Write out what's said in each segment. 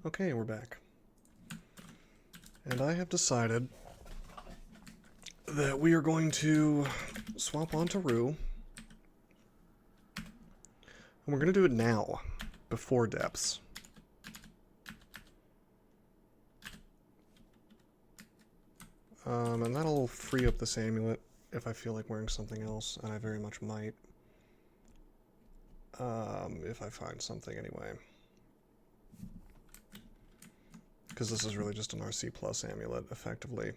Okay, we're back. And I have decided that we are going to swap onto Rue. And we're going to do it now, before depths. And that'll free up this amulet if I feel like wearing something else, and I very much might. If I find something anyway. Because this is really just an RC plus amulet, effectively.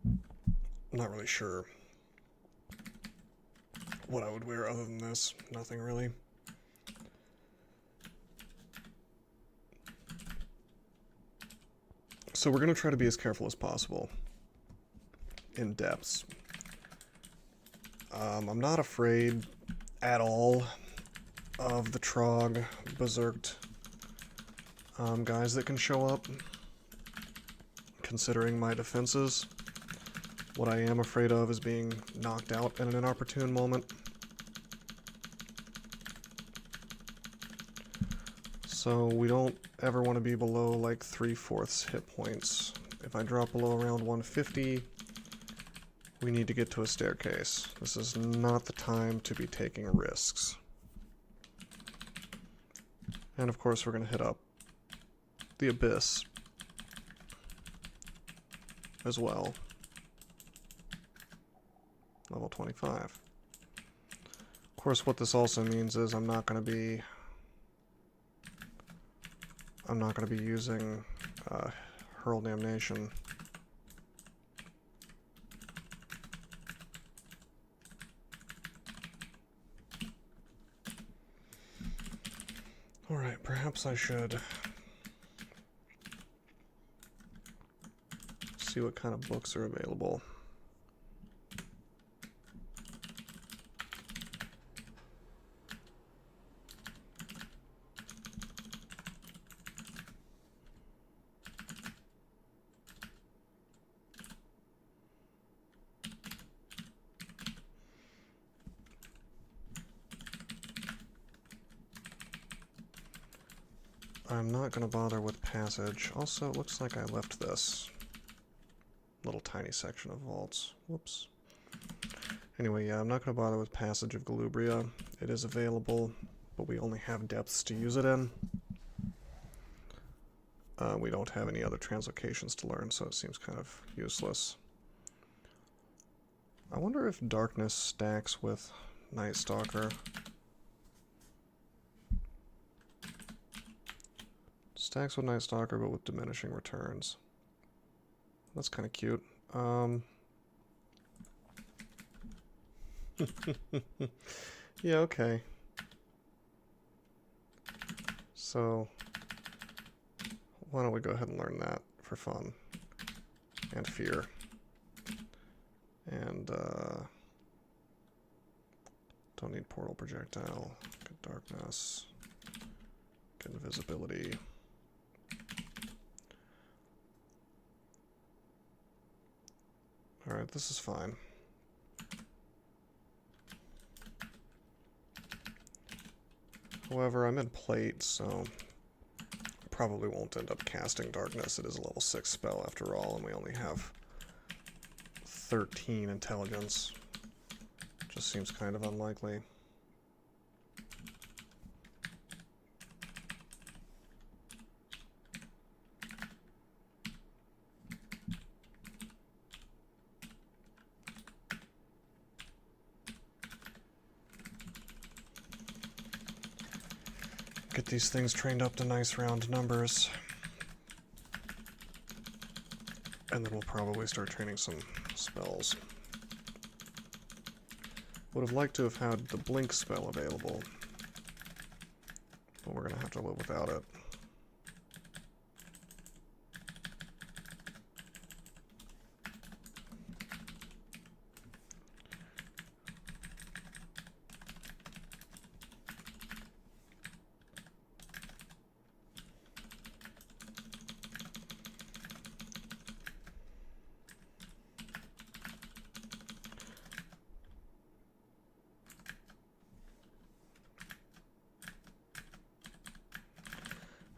I'm not really sure what I would wear other than this. Nothing really. So we're going to try to be as careful as possible in depths. I'm not afraid at all of the Trog Berserked guys that can show up, considering my defenses. What I am afraid of is being knocked out in an inopportune moment. So we don't ever want to be below like 3/4 hit points. If I drop below around 150, we need to get to a staircase. This is not the time to be taking risks. And of course we're going to hit up the Abyss as well. Level 25. Of course what this also means is I'm not going to be using Hurl Damnation. Alright, perhaps I should see what kind of books are available. I'm not going to bother with Passage. Also, it looks like I left this little tiny section of vaults. Whoops. Anyway, yeah, I'm not going to bother with Passage of Galubria. It is available, but we only have depths to use it in. We don't have any other translocations to learn, so it seems kind of useless. I wonder if Darkness stacks with Night Stalker. Stacks with Night Stalker, but with diminishing returns. That's kind of cute. Yeah, okay. So, why don't we go ahead and learn that for fun. And fear. And, don't need portal projectile. Good darkness. Good invisibility. Alright, this is fine. However, I'm in plate, so probably won't end up casting darkness. It is a level 6 spell after all, and we only have 13 intelligence. Just seems kind of unlikely. Get these things trained up to nice round numbers. And then we'll probably start training some spells. Would have liked to have had the Blink spell available, but we're going to have to live without it.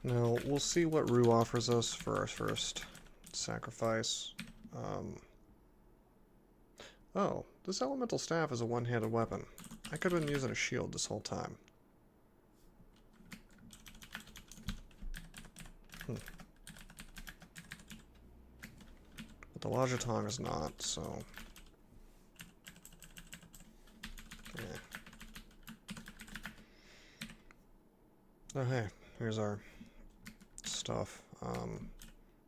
Now, we'll see what Rue offers us for our first sacrifice. Oh, this elemental staff is a one-handed weapon. I could have been using a shield this whole time. But the Lajatong is not, so... yeah. Oh, hey, here's our stuff.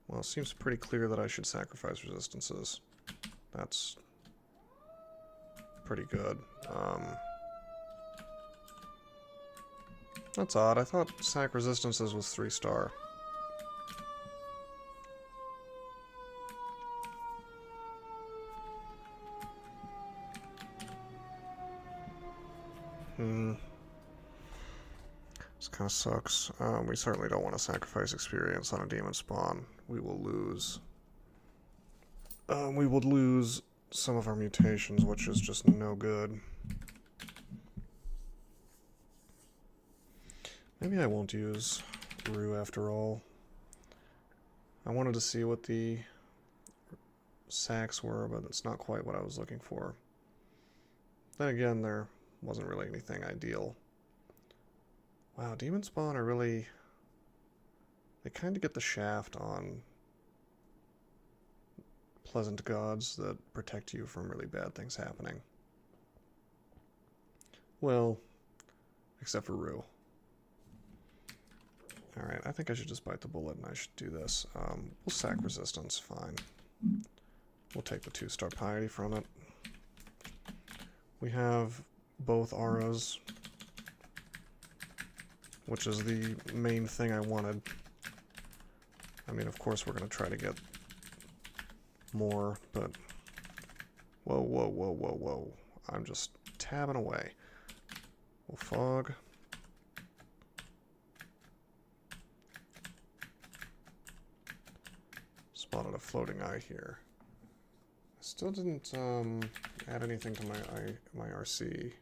Well, it seems pretty clear that I should sacrifice resistances. That's pretty good. That's odd. I thought sac resistances was 3-star. This kind of sucks. We certainly don't want to sacrifice experience on a demon spawn. We will lose. We would lose some of our mutations, which is just no good. Maybe I won't use Rue after all. I wanted to see what the sacs were, but it's not quite what I was looking for. Then again, there wasn't really anything ideal. Wow, Demonspawn are really... they kind of get the shaft on pleasant gods that protect you from really bad things happening. Well, except for Rue. Alright, I think I should just bite the bullet and I should do this. We'll sack resistance, fine. We'll take the 2-star piety from it. We have both auras, which is the main thing I wanted. I mean, of course we're going to try to get more, but... whoa, whoa, whoa, whoa, whoa. I'm just tabbing away. We'll fog. Spotted a floating eye here. I still didn't add anything to my RC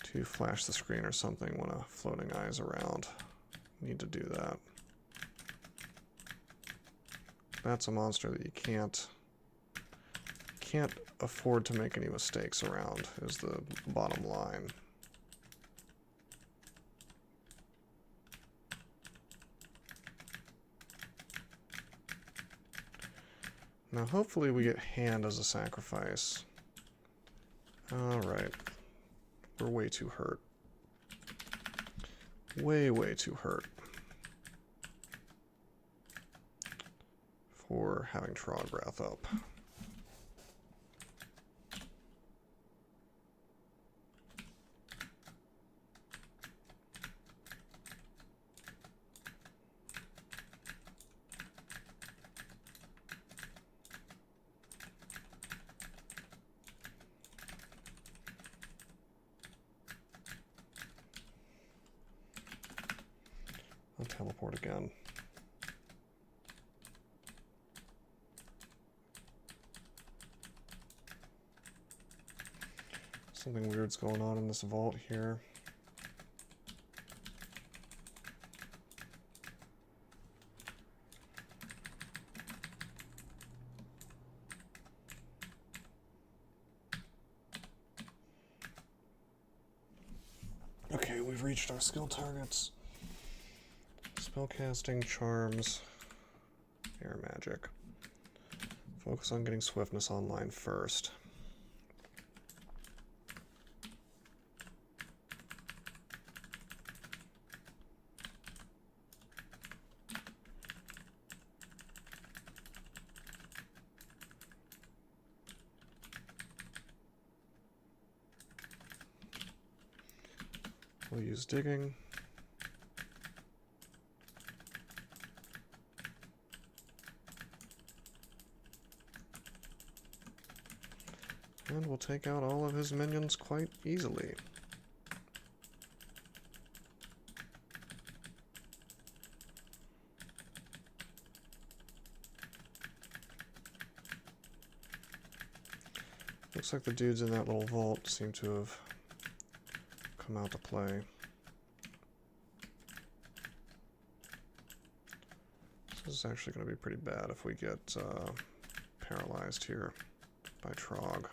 to flash the screen or something when a floating eye is around. Need to do that. That's a monster that you can't afford to make any mistakes around, is the bottom line. Now hopefully we get hand as a sacrifice. Alright. We're way too hurt. Way, way too hurt. For having Trod Wrath up. I'll teleport again. Something weird's going on in this vault here. Okay, we've reached our skill targets. Spellcasting, charms, air magic. Focus on getting swiftness online first. We'll use digging. And we'll take out all of his minions quite easily. Looks like the dudes in that little vault seem to have come out to play. This is actually going to be pretty bad if we get paralyzed here by Trog.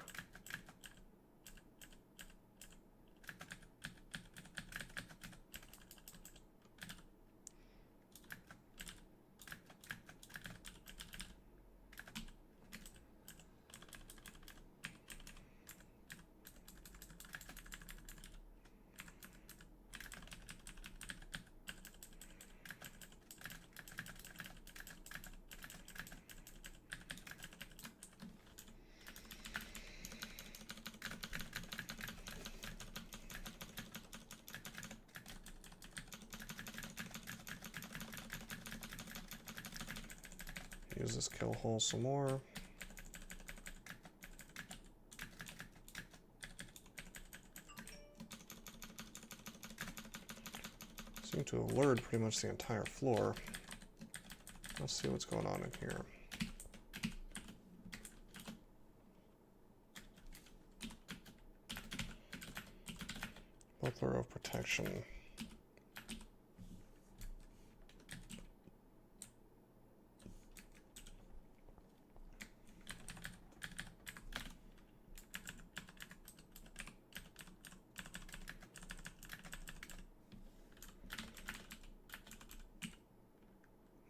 Use this kill hole some more. Seem to have lured pretty much the entire floor. Let's see what's going on in here. Buckler of Protection.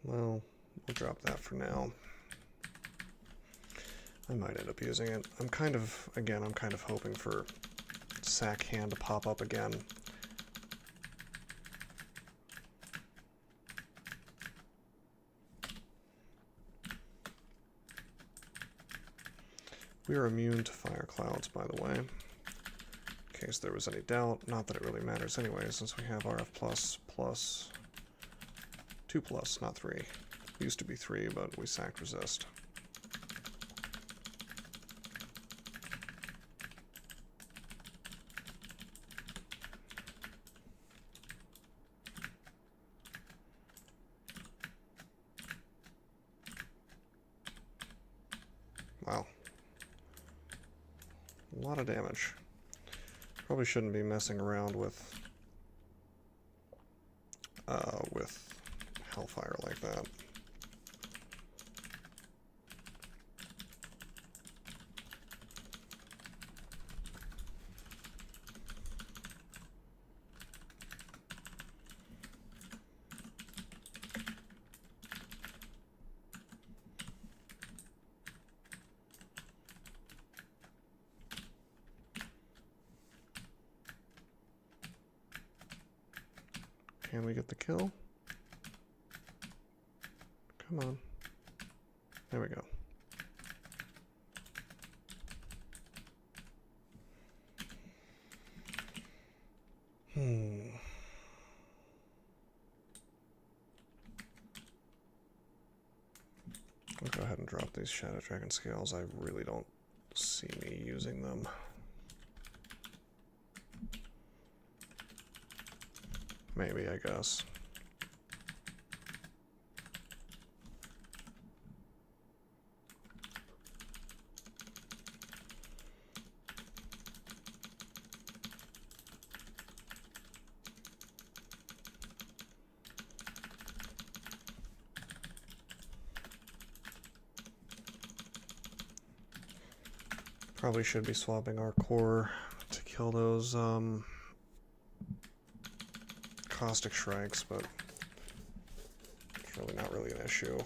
Well, we'll drop that for now. I might end up using it. I'm kind of hoping for Sack Hand to pop up again. We are immune to fire clouds, by the way. In case there was any doubt, not that it really matters anyway, since we have RF plus 2 plus, not 3. It used to be 3, but we sacked resist. Wow. A lot of damage. Probably shouldn't be messing around with Hellfire like that. Can we get the kill? Come on. There we go. I'll go ahead and drop these Shadow Dragon Scales. I really don't see me using them. Maybe, I guess. Probably should be swapping our core to kill those Caustic Shrikes, but it's really not really an issue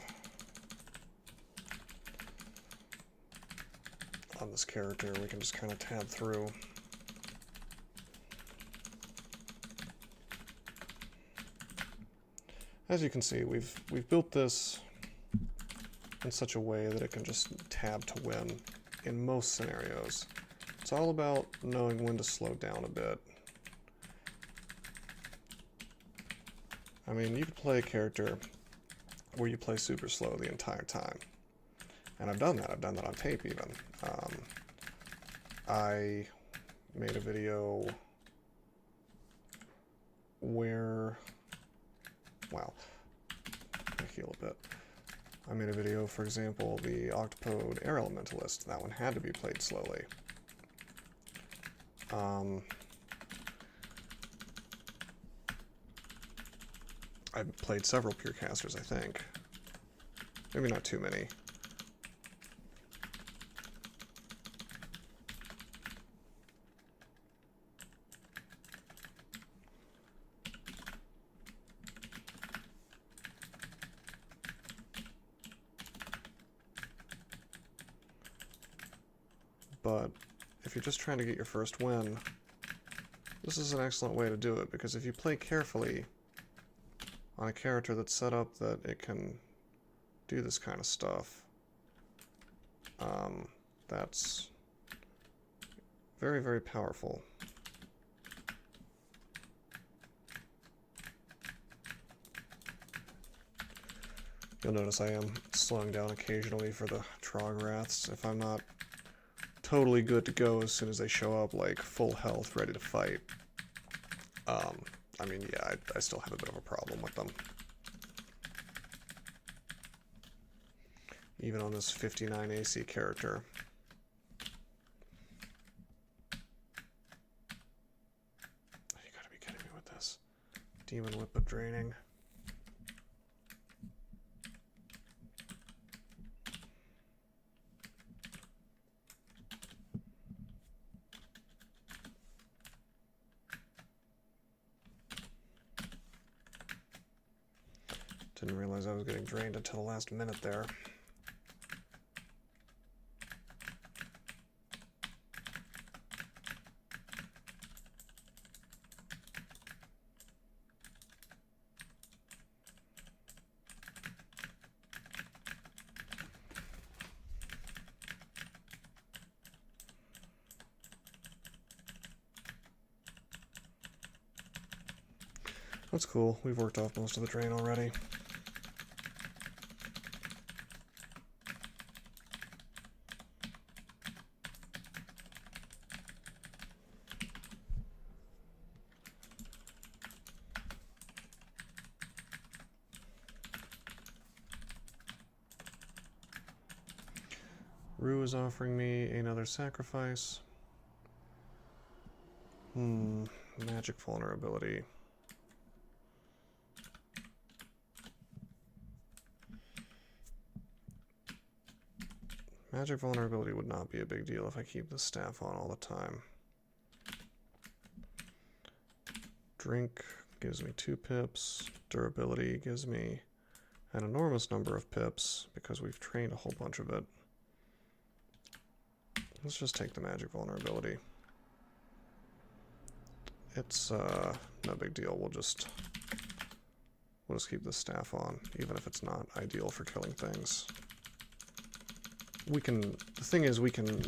on this character. We can just kind of tab through. As you can see, we've built this in such a way that it can just tab to win in most scenarios. It's all about knowing when to slow down a bit. I mean, you could play a character where you play super slow the entire time. And I've done that. I've done that on tape, even. I made a video where... Wow. I heal a bit. I made a video, for example, the Octopode Air Elementalist. That one had to be played slowly. I've played several Purecasters, I think. Maybe not too many. But if you're just trying to get your first win, this is an excellent way to do it, because if you play carefully on a character that's set up that it can do this kind of stuff, that's very, very powerful. You'll notice I am slowing down occasionally for the Trograths. If I'm not totally good to go as soon as they show up, like full health, ready to fight, I mean, yeah, I still have a bit of a problem with them. Even on this 59 AC character. You gotta be kidding me with this. Demon Whip of Draining. Didn't realize I was getting drained until the last minute there. That's cool. We've worked off most of the drain already. Rue is offering me another sacrifice. Magic vulnerability. Magic vulnerability would not be a big deal if I keep the staff on all the time. Drink gives me 2 pips. Durability gives me an enormous number of pips because we've trained a whole bunch of it. Let's just take the magic vulnerability. It's no big deal. We'll just keep the staff on, even if it's not ideal for killing things. The thing is, we can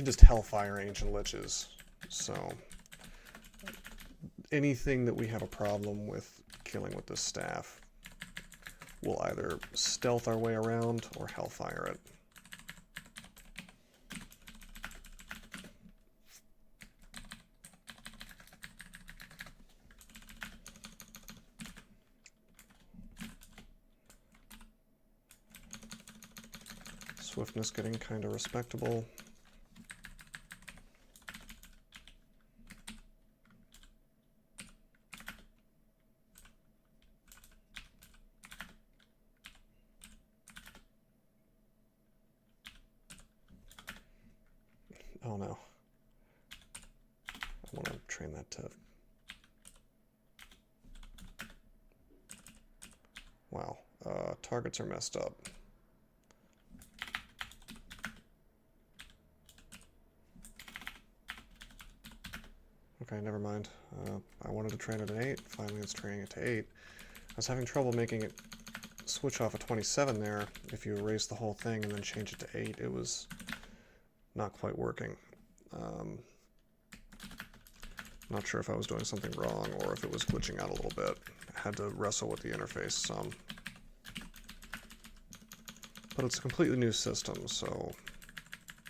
just Hellfire Ancient Liches, so anything that we have a problem with killing with this staff, we'll either stealth our way around or Hellfire it. Swiftness getting kind of respectable. Oh no. I want to train that to... Wow. Targets are messed up. Okay, never mind. I wanted to train it at 8. Finally, it's training it to 8. I was having trouble making it switch off a 27 there. If you erase the whole thing and then change it to 8, it was not quite working. Not sure if I was doing something wrong or if it was glitching out a little bit. I had to wrestle with the interface some. But it's a completely new system, so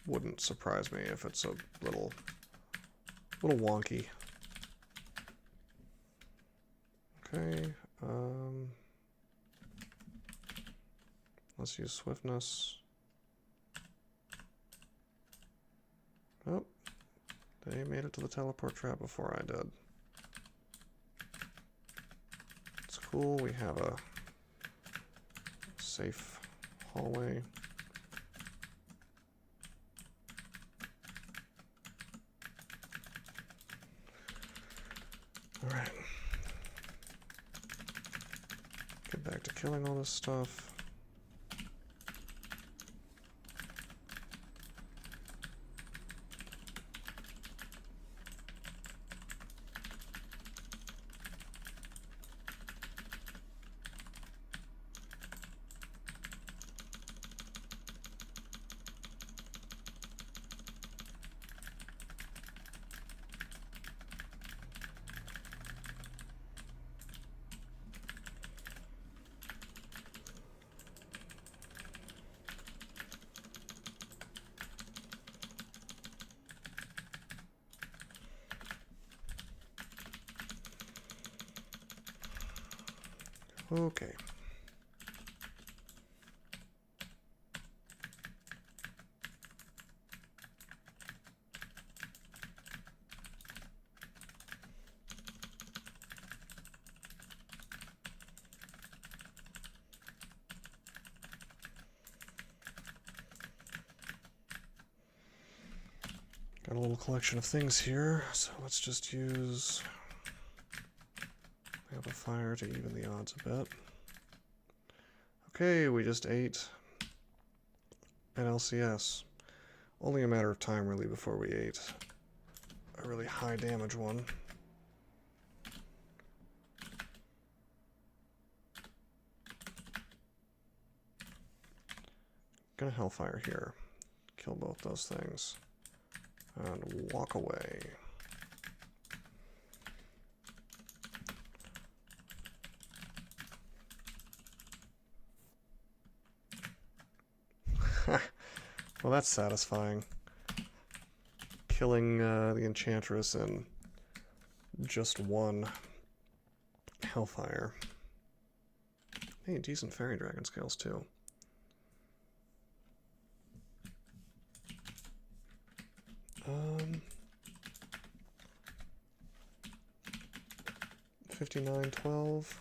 wouldn't surprise me if it's a little wonky. Okay, let's use swiftness. Oh, they made it to the teleport trap before I did. It's cool, we have a safe hallway. Alright. Get back to killing all this stuff. Okay. Got a little collection of things here, so let's just use amplifier to even the odds a bit. Okay, we just ate an LCS. Only a matter of time, really, before we ate a really high damage one. Gonna Hellfire here. Kill both those things. And walk away. Well, that's satisfying. Killing the Enchantress in just one Hellfire. Hey, decent Fairy Dragon scales, too. Um, 59-12.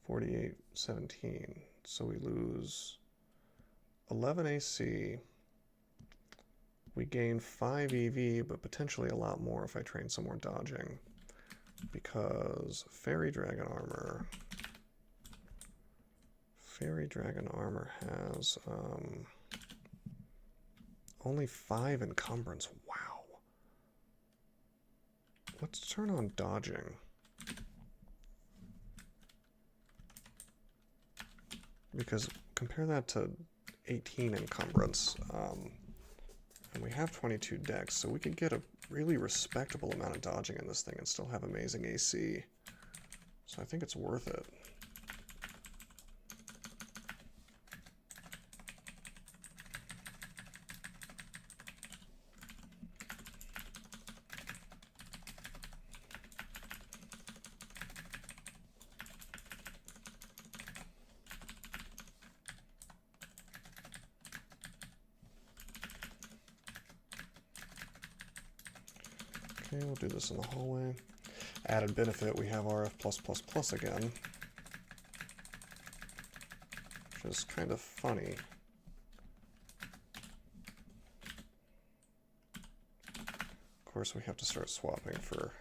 48-17. So we lose 11 AC. We gain 5 EV, but potentially a lot more if I train some more dodging. Because Fairy Dragon Armor has only 5 encumbrance. Wow. Let's turn on dodging. Because compare that to 18 encumbrance, and we have 22 decks, so we could get a really respectable amount of dodging in this thing and still have amazing AC. So I think it's worth it. Okay, we'll do this in the hallway. Added benefit, we have RF+++ again. Which is kind of funny. Of course, we have to start swapping for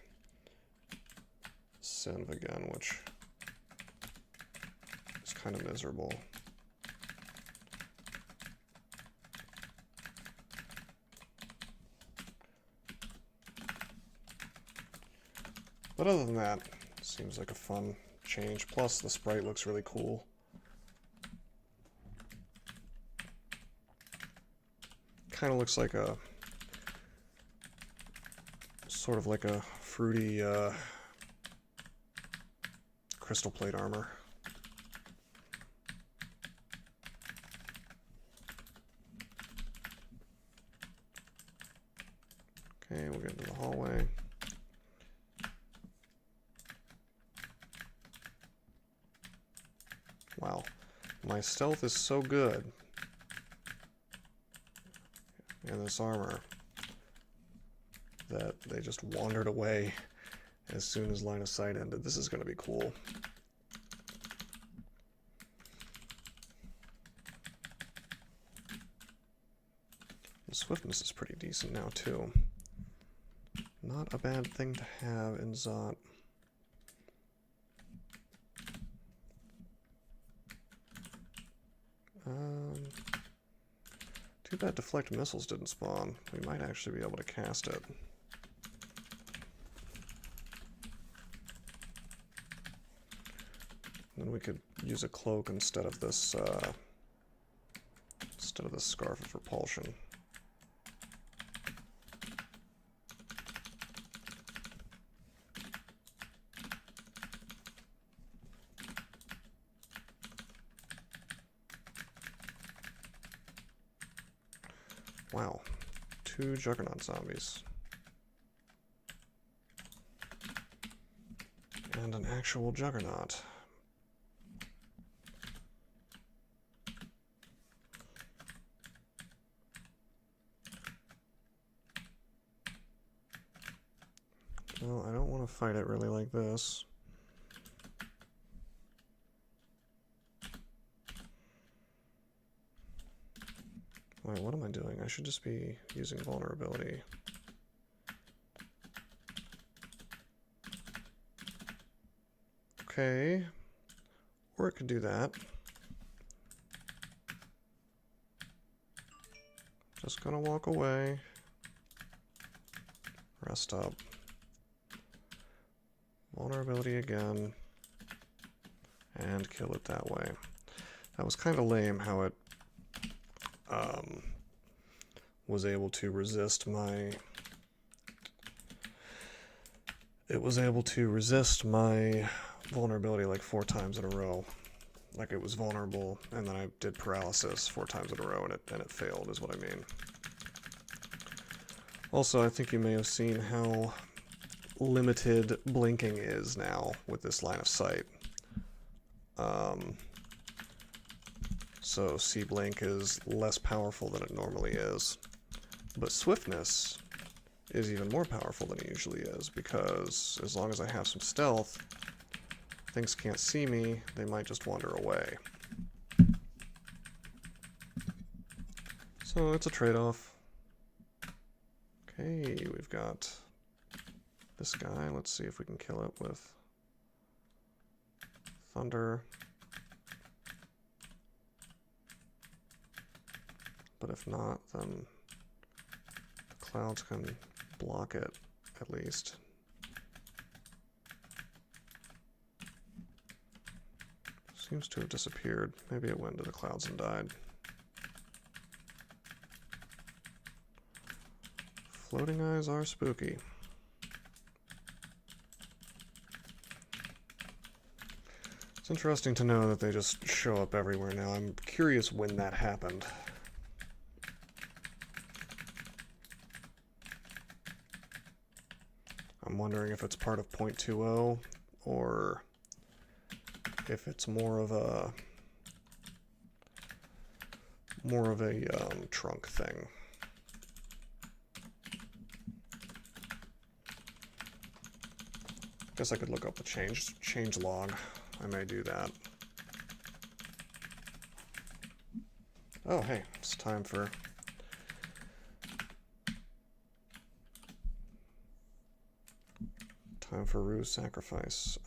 Synv again, which is kind of miserable. But other than that, seems like a fun change. Plus, the sprite looks really cool. Kind of looks like a sort of like a fruity crystal plate armor. Okay, we'll get into the hallway. Wow, my stealth is so good in this armor that they just wandered away as soon as line of sight ended. This is going to be cool. swiftness is pretty decent now, too. Not a bad thing to have in Zot. Too bad deflect missiles didn't spawn. We might actually be able to cast it. Then we could use a cloak instead of this scarf of repulsion. Wow, 2 Juggernaut zombies. And an actual Juggernaut. Well, I don't want to fight it really like this. Wait, what am I doing? I should just be using vulnerability. Okay. Or it could do that. Just gonna walk away. Rest up. Vulnerability again. And kill it that way. That was kind of lame how it was able to resist my... It was able to resist my vulnerability like 4 times in a row. Like it was vulnerable, and then I did paralysis 4 times in a row, and it failed, is what I mean. Also, I think you may have seen how limited blinking is now with this line of sight. So C-Blink is less powerful than it normally is. But swiftness is even more powerful than it usually is, because as long as I have some stealth, things can't see me, they might just wander away. So it's a trade-off. Okay, we've got this guy. Let's see if we can kill it with thunder. But if not, then the clouds can block it, at least. Seems to have disappeared. Maybe it went into the clouds and died. Floating eyes are spooky. It's interesting to know that they just show up everywhere now. I'm curious when that happened. I'm wondering if it's part of 0.20 or if it's more of a trunk thing. Guess I could look up the change log. I may do that. Oh, hey, it's time for Rue's sacrifice.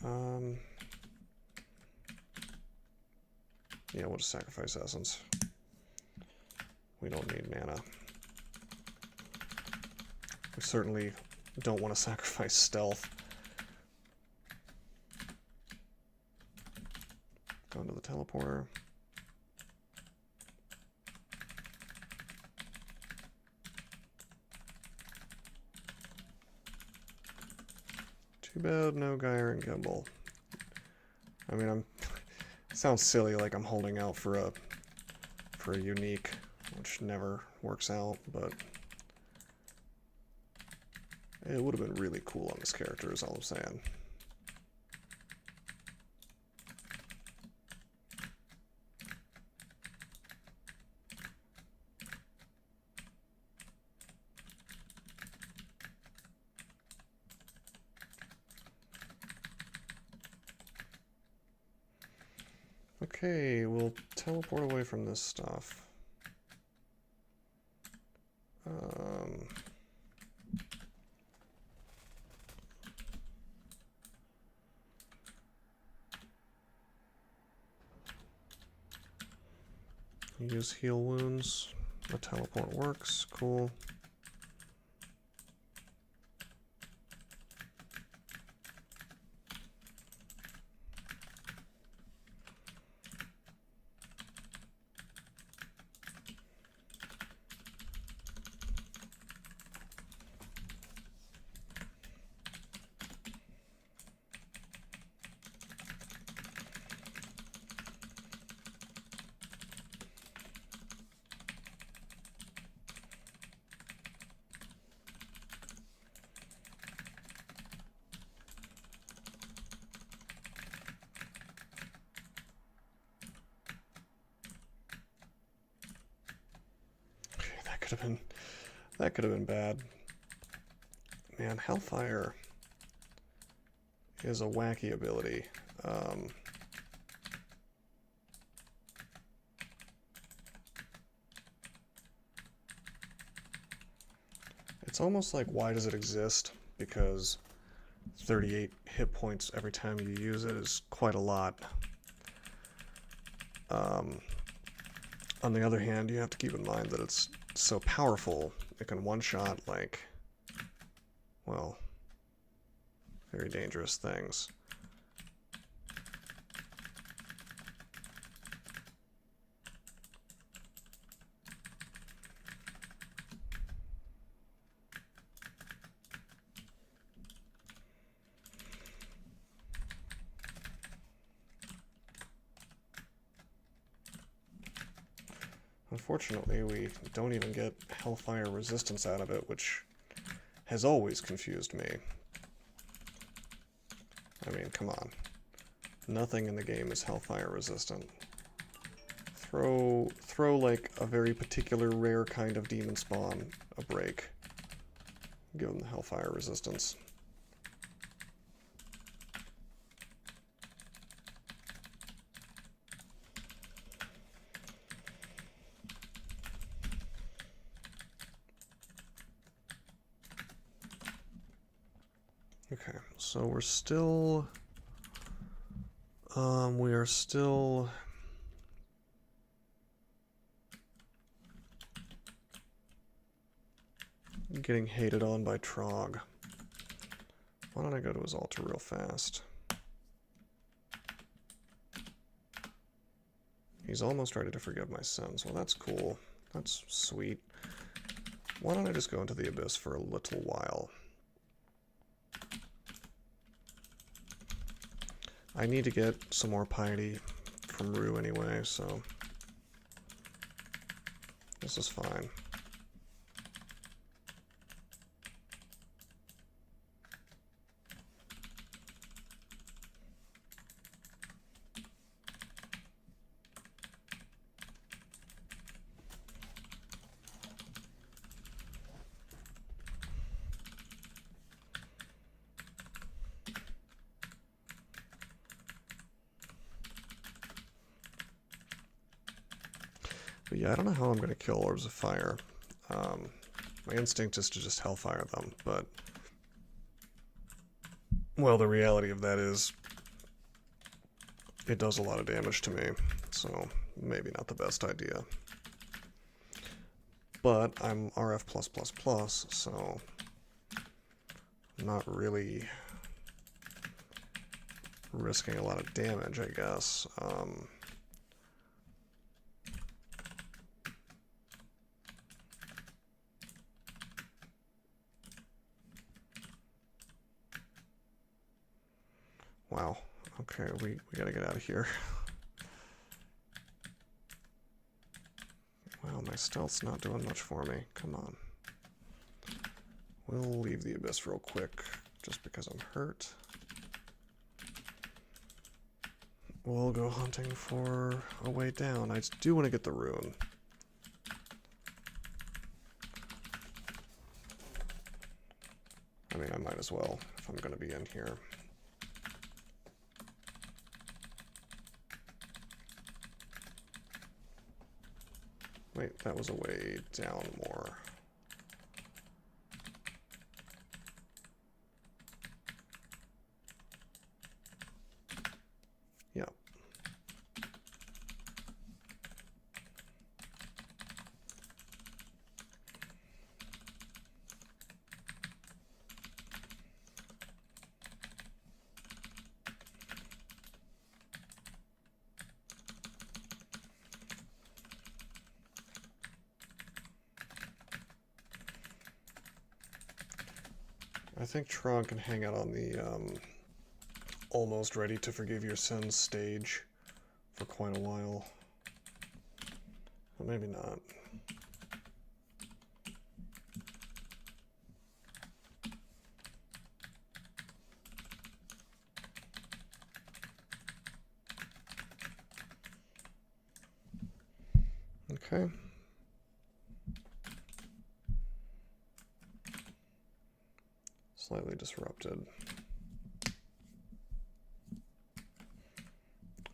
Yeah, we'll just sacrifice essence. We don't need mana. We certainly don't want to sacrifice stealth. Go into the teleporter. Too bad no Gyre and Gimbal. I mean, it sounds silly, like I'm holding out for a unique, which never works out, but it would have been really cool on this character, is all I'm saying. Okay, we'll teleport away from this stuff. Use heal wounds. The teleport works. Cool. That could have been bad. Man, Hellfire is a wacky ability. It's almost like, why does it exist? Because 38 hit points every time you use it is quite a lot. On the other hand, you have to keep in mind that it's so powerful, it can one-shot, like, well, very dangerous things. Unfortunately, we don't even get Hellfire resistance out of it, which has always confused me. I mean, come on. Nothing in the game is Hellfire resistant. Throw like a very particular rare kind of Demonspawn a break. Give them the Hellfire resistance. Okay, so we are still getting hated on by Trog. Why don't I go to his altar real fast? He's almost ready to forgive my sins. Well, that's cool. That's sweet. Why don't I just go into the Abyss for a little while? I need to get some more piety from Rue anyway, so this is fine. But yeah, I don't know how I'm going to kill Orbs of Fire. My instinct is to just Hellfire them, but... well, the reality of that is it does a lot of damage to me, so maybe not the best idea. But I'm RF+++, so I'm not really risking a lot of damage, I guess. Wow. Okay, we gotta get out of here. Wow, my stealth's not doing much for me. Come on. We'll leave the Abyss real quick, just because I'm hurt. We'll go hunting for a way down. I do want to get the rune. I mean, I might as well, if I'm going to be in here. Wait, that was a way down more. Yeah. I think Tron can hang out on the almost ready to forgive your sins stage for quite a while. But maybe not. Okay. Slightly disrupted.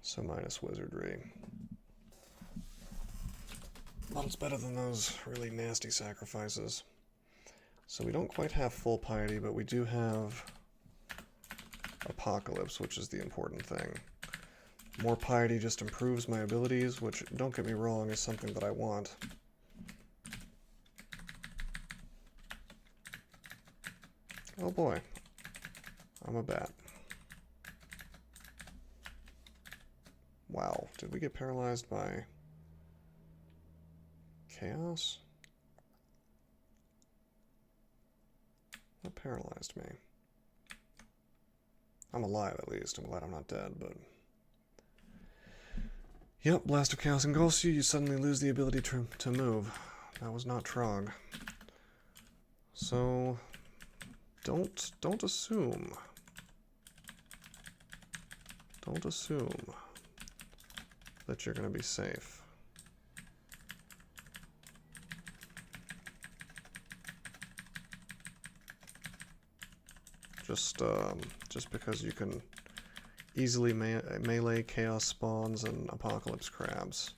So minus wizardry. Well, it's better than those really nasty sacrifices. So we don't quite have full piety, but we do have apocalypse, which is the important thing. More piety just improves my abilities, which, don't get me wrong, is something that I want. Oh boy, I'm a bat. Wow, did we get paralyzed by chaos? What paralyzed me? I'm alive at least, I'm glad I'm not dead, but... Yep, Blast of Chaos engulfs you, you suddenly lose the ability to move. That was not Trog. So... Don't assume. Don't assume that you're going to be safe. Just because you can easily melee chaos spawns and apocalypse crabs.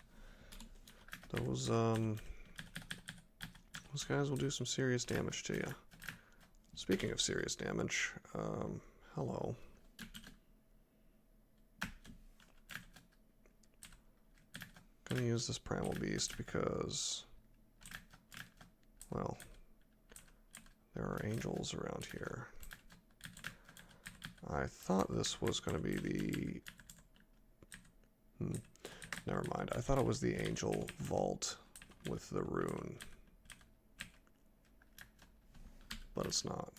Those guys will do some serious damage to you. Speaking of serious damage, hello. I'm gonna use this Primal Beast because, well, there are angels around here. I thought this was gonna be the... never mind. I thought it was the angel vault with the rune. But it's not.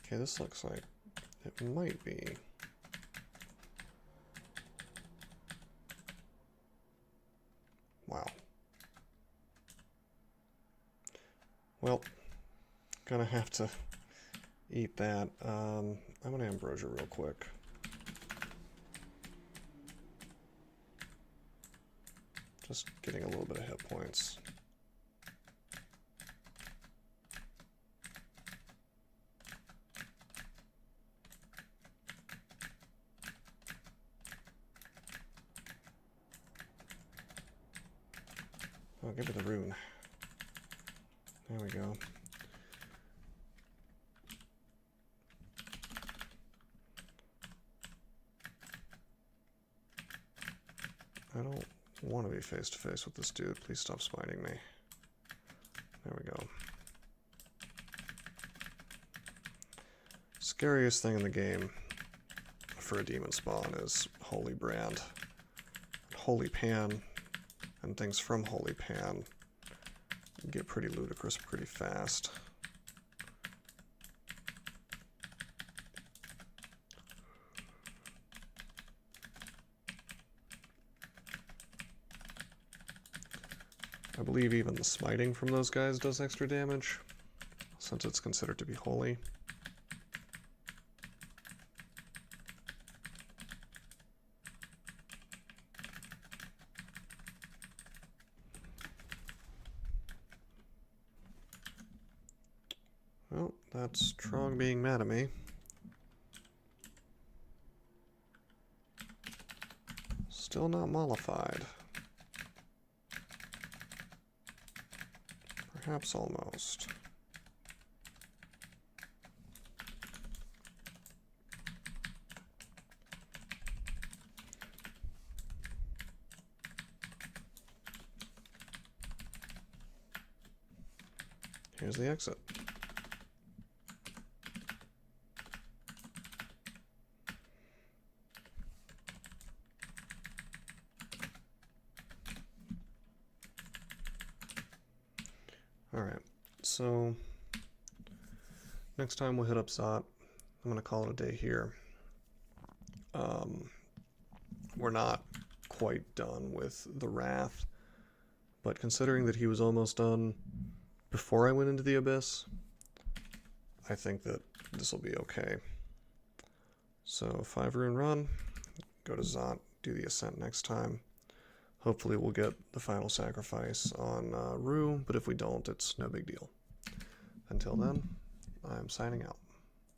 Okay, this looks like it might be. Wow. Well, gonna have to eat that. I'm gonna ambrosia real quick. Just getting a little bit of hit points. Oh, give me the rune. There we go. I don't want to be face to face with this dude. Please stop smiting me. There we go. Scariest thing in the game for a demon spawn is Holy Brand. Holy Pan and things from Holy Pan get pretty ludicrous pretty fast. I believe even the smiting from those guys does extra damage, since it's considered to be holy. Well, that's Trong being mad at me. Still not mollified. Perhaps almost. here's the exit. Alright, so next time we'll hit up Zot. I'm going to call it a day here. We're not quite done with the Wrath, but considering that he was almost done before I went into the Abyss, I think that this will be okay. So 5 rune run, go to Zot, do the Ascent next time. Hopefully we'll get the final sacrifice on Rue, but if we don't, it's no big deal. Until then, I'm signing out.